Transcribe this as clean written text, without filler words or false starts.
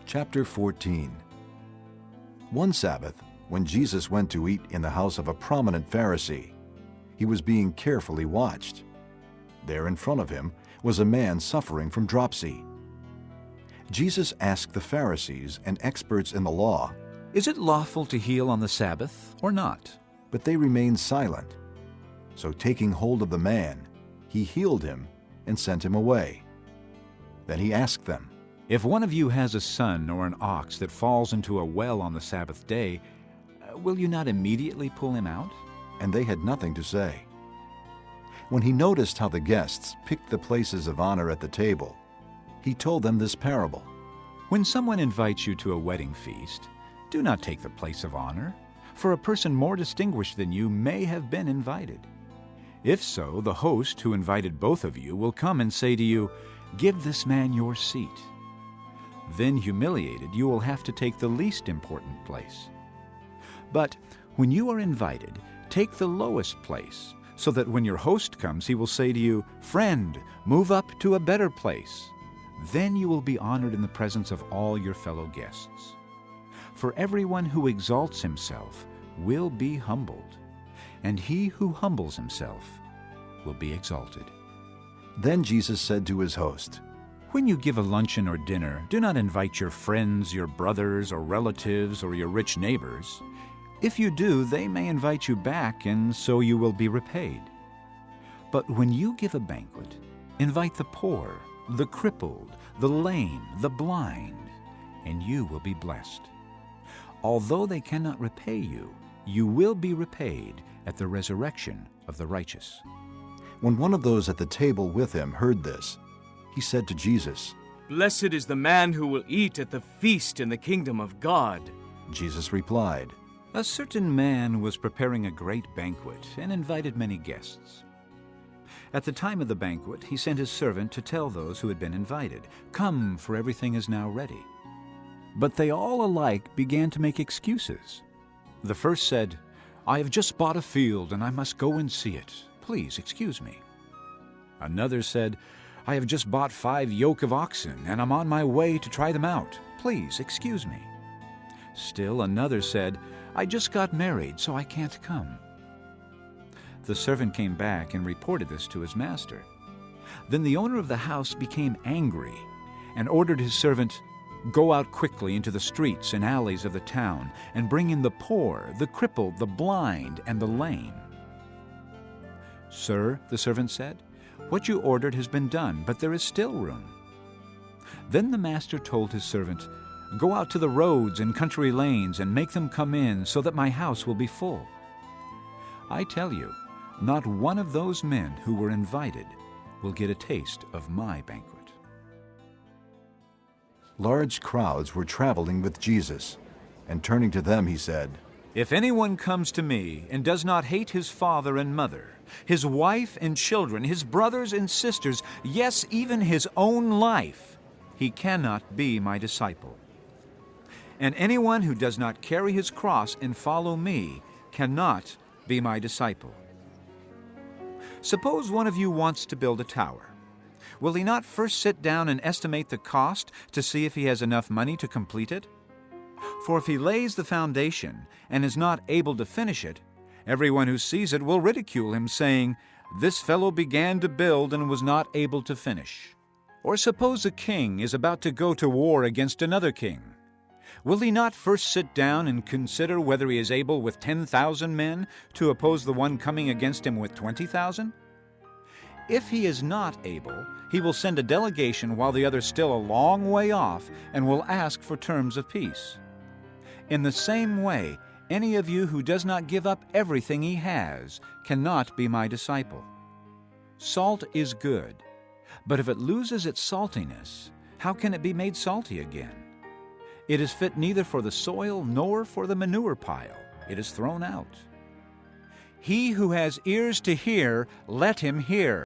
Chapter 14. One Sabbath, when Jesus went to eat in the house of a prominent Pharisee, he was being carefully watched. There in front of him was a man suffering from dropsy. Jesus asked the Pharisees and experts in the law, "Is it lawful to heal on the Sabbath or not?" but they remained silent. So taking hold of the man, he healed him and sent him away. Then he asked them, "If one of you has a son or an ox that falls into a well on the Sabbath day, will you not immediately pull him out?" and they had nothing to say. When he noticed how the guests picked the places of honor at the table, he told them this parable. When someone invites you to a wedding feast, do not take the place of honor, for a person more distinguished than you may have been invited. If so, the host who invited both of you will come and say to you, "Give this man your seat." Then, humiliated, you will have to take the least important place. But when you are invited, take the lowest place, so that when your host comes, he will say to you, "Friend, move up to a better place." Then you will be honored in the presence of all your fellow guests. For everyone who exalts himself will be humbled, and he who humbles himself will be exalted. Then Jesus said to his host, When you give a luncheon or dinner, do not invite your friends, your brothers or relatives, or your rich neighbors. If you do, they may invite you back, and so you will be repaid. But when you give a banquet, invite the poor, the crippled, the lame, the blind, and you will be blessed. Although they cannot repay you, you will be repaid at the resurrection of the righteous. When one of those at the table with him heard this, he said to Jesus, "Blessed is the man who will eat at the feast in the kingdom of God." Jesus replied, A certain man was preparing a great banquet and invited many guests. At the time of the banquet, he sent his servant to tell those who had been invited, "Come, for everything is now ready." But they all alike began to make excuses. The first said, "I have just bought a field and I must go and see it. Please excuse me." Another said, "I have just bought 5 yoke of oxen and I'm on my way to try them out. Please excuse me." Still another said, "I just got married, so I can't come." The servant came back and reported this to his master. Then the owner of the house became angry and ordered his servant, "Go out quickly into the streets and alleys of the town and bring in the poor, the crippled, the blind, and the lame." "Sir," the servant said, "what you ordered has been done, but there is still room." Then the master told his servant, "Go out to the roads and country lanes and make them come in so that my house will be full." I tell you, not one of those men who were invited will get a taste of my banquet. Large crowds were traveling with Jesus, and turning to them he said, If anyone comes to me and does not hate his father and mother, his wife and children, his brothers and sisters, yes, even his own life, he cannot be my disciple. And anyone who does not carry his cross and follow me cannot be my disciple. Suppose one of you wants to build a tower. Will he not first sit down and estimate the cost to see if he has enough money to complete it? For if he lays the foundation and is not able to finish it, everyone who sees it will ridicule him, saying, "This fellow began to build and was not able to finish." Or suppose a king is about to go to war against another king. Will he not first sit down and consider whether he is able with 10,000 men to oppose the one coming against him with 20,000? If he is not able, he will send a delegation while the other is still a long way off and will ask for terms of peace. In the same way, any of you who does not give up everything he has cannot be my disciple. Salt is good, but if it loses its saltiness, how can it be made salty again? It is fit neither for the soil nor for the manure pile. It is thrown out. He who has ears to hear, let him hear.